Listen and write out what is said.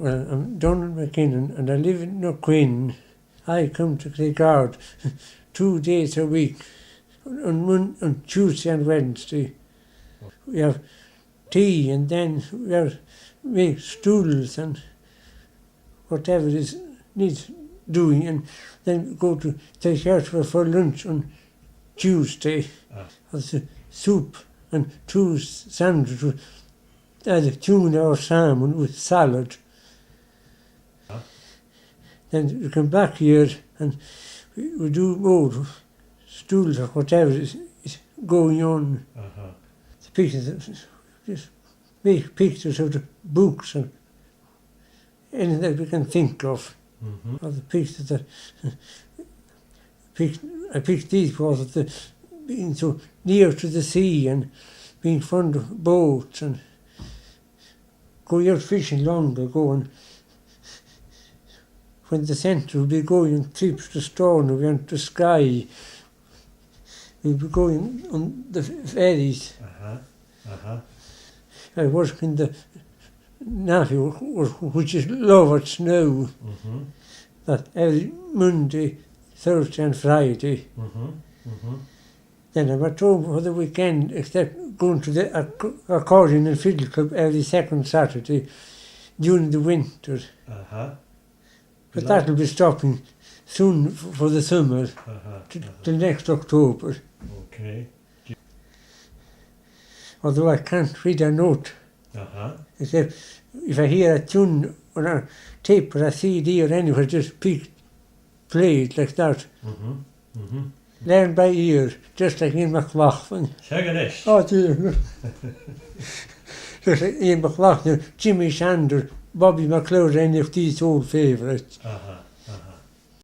Well, I'm down in Mackinnon and I live in Queen. I come to Craigard 2 days a week, on Tuesday and Wednesday. We have tea and then we make stools and whatever needs doing, and then go to Craigard for lunch on Tuesday. There's soup and 2 sandwiches with either tuna or salmon with salad. Then we come back here and we do more stools or whatever is going on. The pictures, just make pictures of the books and anything that we can think of. Of the pictures that I picked these because of being so near to the sea and being fond of boats and going out fishing long ago, and when the centre would be going on trips to Stone or went to Skye, we'd be going on the ferries. I work in the Navy, which is Lovarts now. That every Monday, Thursday and Friday. Then I'm at home for the weekend, except going to the accordion and fiddle club every second Saturday during the winter. But that'll be stopping soon for the summer, till next October. Okay. Although I can't read a note, except if I hear a tune on a tape or a CD or anywhere, just play it like that. Learn by ear, just like Ian McLaughlin. Oh, dear. Just like Ian McLaughlin, Jimmy Sanders, Bobby McLeod, any of these old favourites.